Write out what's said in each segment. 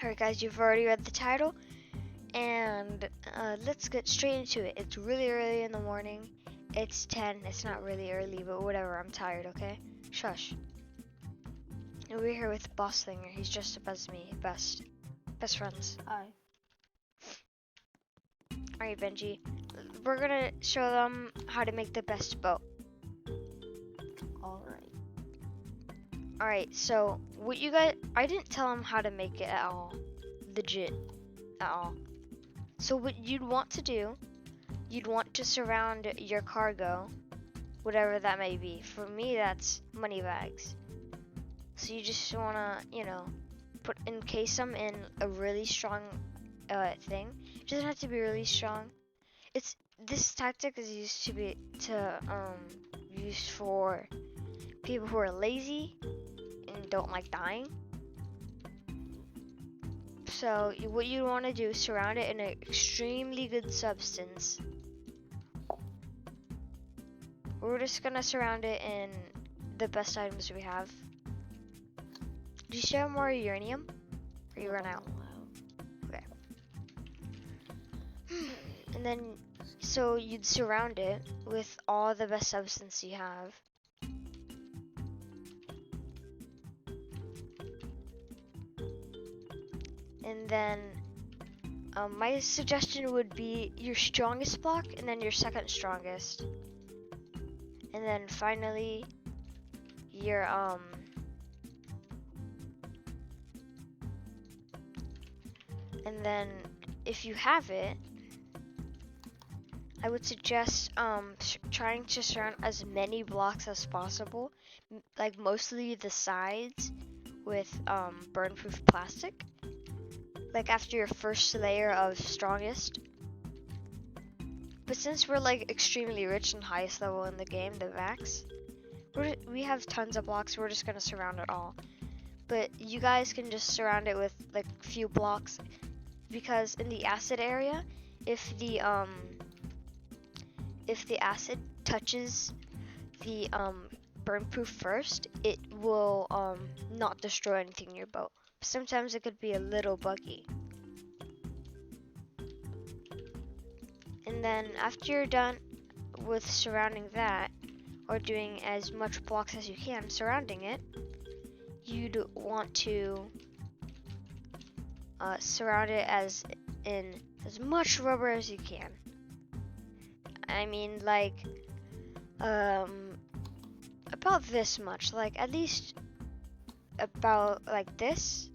Alright guys, you've already read the title, and let's get straight into it. It's really early in the morning. It's 10. It's not really early, but whatever. I'm tired, okay? Shush. And we're here with Bosslinger. He's just up as me. Best friends. Hi. Alright, Benji. We're gonna show them how to make the best boat. Alright. Alright, so what you guys, I didn't tell them how to make it at all. Legit. At all. So what you'd want to do, you'd want to surround your cargo, whatever that may be. For me, that's money bags. So you just wanna, encase them in a really strong thing. It doesn't have to be really strong. This tactic is used used for people who are lazy and don't like dying. So what you want to do is surround it in an extremely good substance. We're just gonna surround it in the best items we have. Do you still have more uranium? Or you run out? Okay. And then, so you'd surround it with all the best substance you have. And then my suggestion would be your strongest block and then your second strongest. And then finally your and then if you have it, I would suggest trying to surround as many blocks as possible, like mostly the sides with burn-proof plastic. Like after your first layer of strongest. But since we're like extremely rich and highest level in the game, the max, we have tons of blocks. We're just gonna surround it all. But you guys can just surround it with like a few blocks, because in the acid area, if the acid touches the burn proof first, it will not destroy anything in your boat. Sometimes it could be a little buggy. And then after you're done with surrounding that, or doing as much blocks as you can surrounding it, you'd want to surround it in as much rubber as you can. I mean, like about this much, like at least about like this.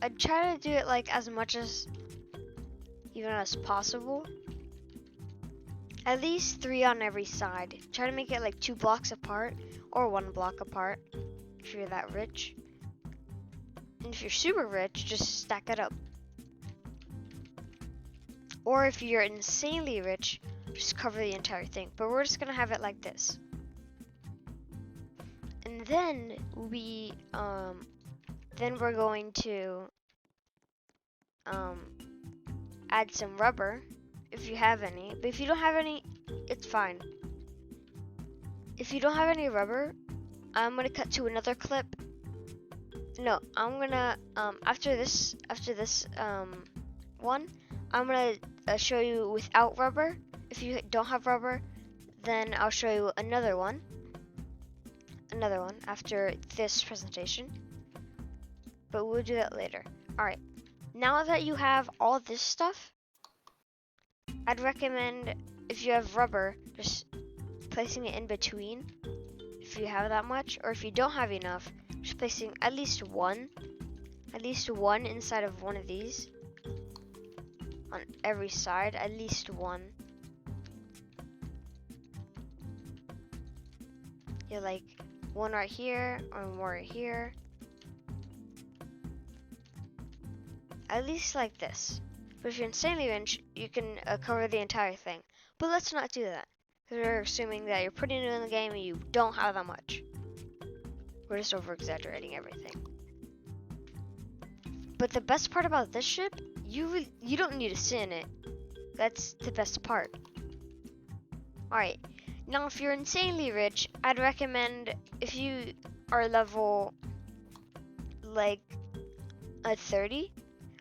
I'd try to do it like as much as even as possible. At least 3 on every side. Try to make it like 2 blocks apart or 1 block apart if you're that rich. And if you're super rich, just stack it up. Or if you're insanely rich, just cover the entire thing. But we're just gonna have it like this. And then we're going to add some rubber if you have any. But if you don't have any, it's fine. If you don't have any rubber, I'm gonna cut to another clip. No, I'm gonna after this one, I'm gonna show you without rubber. If you don't have rubber, then I'll show you another one after this presentation. But we'll do that later. Alright, now that you have all this stuff, I'd recommend, if you have rubber, just placing it in between, if you have that much, or if you don't have enough, just placing at least one inside of one of these, on every side, at least one. You're like, one right here, or one right here. At least like this. But if you're insanely rich, you can cover the entire thing. But let's not do that, because we're assuming that you're pretty new in the game and you don't have that much. We're just over exaggerating everything. But the best part about this ship, you don't need to sit in it. That's the best part. Alright, Now, if you're insanely rich, I'd recommend if you are level like at 30,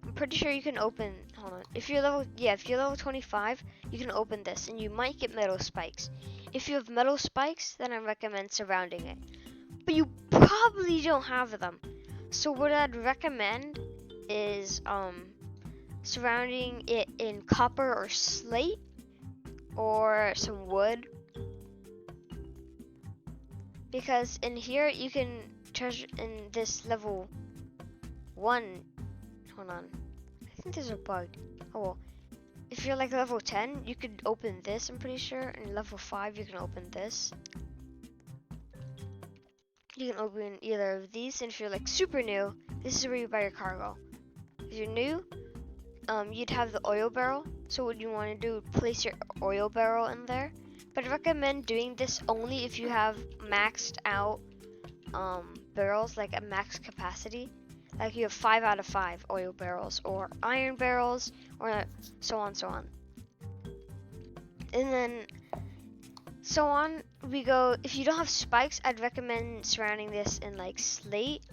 I'm pretty sure you can open, hold on, if you're level 25, you can open this and you might get metal spikes. If you have metal spikes, then I recommend surrounding it. But you probably don't have them. So what I'd recommend is surrounding it in copper or slate or some wood. Because in here you can treasure in this level 1. Hold on. I think there's a bug. Oh well. If you're like level 10, you could open this, I'm pretty sure. And level 5, you can open this. You can open either of these. And if you're like super new, this is where you buy your cargo. If you're new, you'd have the oil barrel. So what you want to do, place your oil barrel in there. But I recommend doing this only if you have maxed out barrels, like a max capacity. Like you have 5 out of 5 oil barrels or iron barrels or so on, so on. And then so on we go. If you don't have spikes, I'd recommend surrounding this in like slate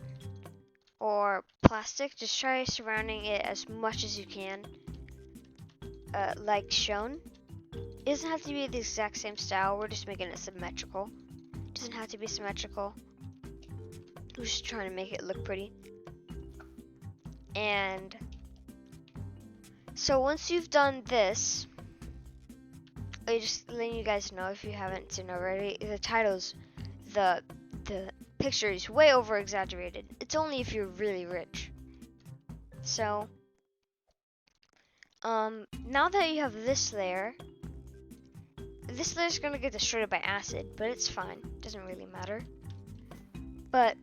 or plastic. Just try surrounding it as much as you can, like shown. It doesn't have to be the exact same style. We're just making it symmetrical. It doesn't have to be symmetrical. We're just trying to make it look pretty. And so once you've done this, I just letting you guys know if you haven't seen already, the picture is way over exaggerated. It's only if you're really rich. So now that you have this layer is gonna get destroyed by acid, but it's fine. Doesn't really matter. But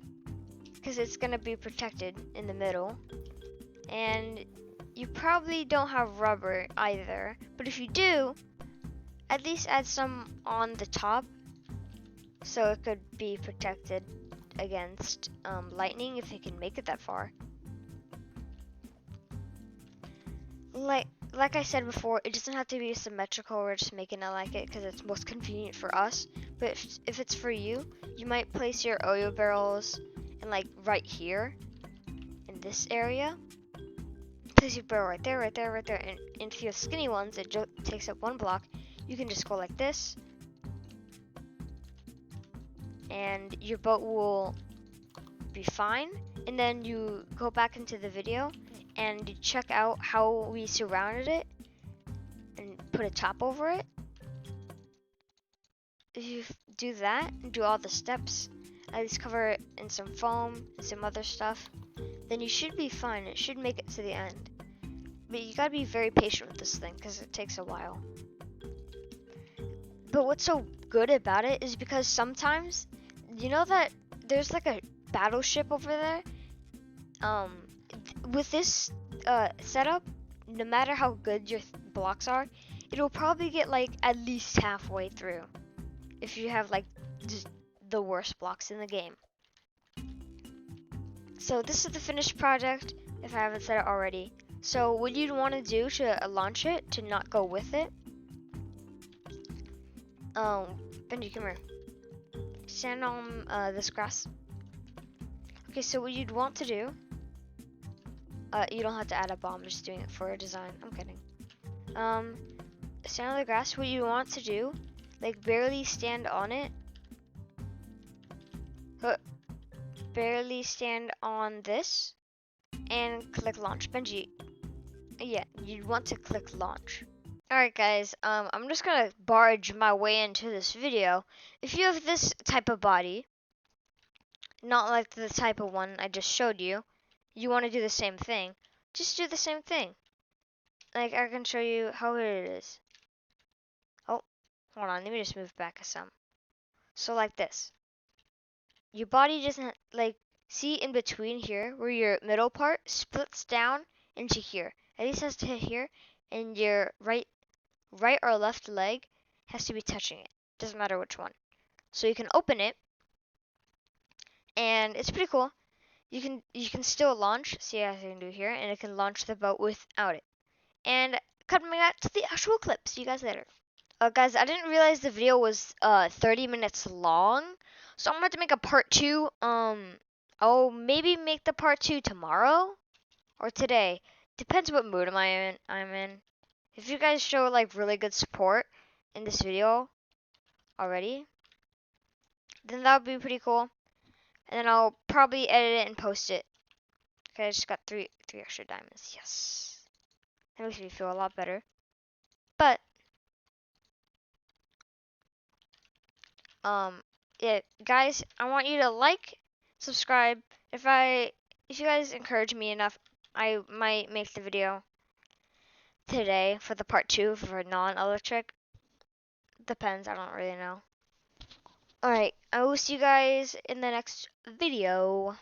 because it's gonna be protected in the middle. And you probably don't have rubber either, but if you do, at least add some on the top so it could be protected against lightning if you can make it that far. Like I said before, it doesn't have to be symmetrical. We're just making it like it because it's most convenient for us. But if it's for you, you might place your oil barrels in like right here in this area. Place your barrel right there, right there, right there. And if you have skinny ones, it takes up 1 block. You can just go like this. And your boat will be fine. And then you go back into the video and you check out how we surrounded it and put a top over it. If you do that and do all the steps, at least cover it in some foam and some other stuff, then you should be fine. It should make it to the end. But you gotta be very patient with this thing because it takes a while. But what's so good about it is because sometimes, you know that there's like a battleship over there? With this setup, no matter how good your blocks are, it'll probably get like at least halfway through if you have like just the worst blocks in the game. So this is the finished project, if I haven't said it already. So what you'd want to do to launch it, to not go with it, Benji, come here. Stand on this grass. Okay, so what you'd want to do, you don't have to add a bomb, I'm just doing it for a design. I'm kidding. Stand on the grass. What you want to do, like barely stand on it. Barely stand on this and click launch. Benji, yeah, you'd want to click launch. Alright guys, I'm just gonna barge my way into this video. If you have this type of body, not like the type of one I just showed you, you want to do the same thing, just do the same thing. Like, I can show you how good it is. Oh, hold on, let me just move back some. So like this. Your body doesn't, like, see in between here, where your middle part splits down into here. At least has to hit here, and your right or left leg has to be touching it. Doesn't matter which one. So you can open it, and it's pretty cool. You can still launch. See as I can do here, and it can launch the boat without it. And coming back to the actual clip. See you guys later. Guys, I didn't realize the video was 30 minutes long, so I'm going to make a part two. I'll maybe make the part two tomorrow or today. Depends what mood I'm in. If you guys show like really good support in this video already, then that would be pretty cool. And then I'll probably edit it and post it. Okay, I just got three extra diamonds. Yes, that makes me feel a lot better. But yeah, guys, I want you to like, subscribe. If you guys encourage me enough, I might make the video today for the part two for non-electric. Depends, I don't really know. Alright, I will see you guys in the next video.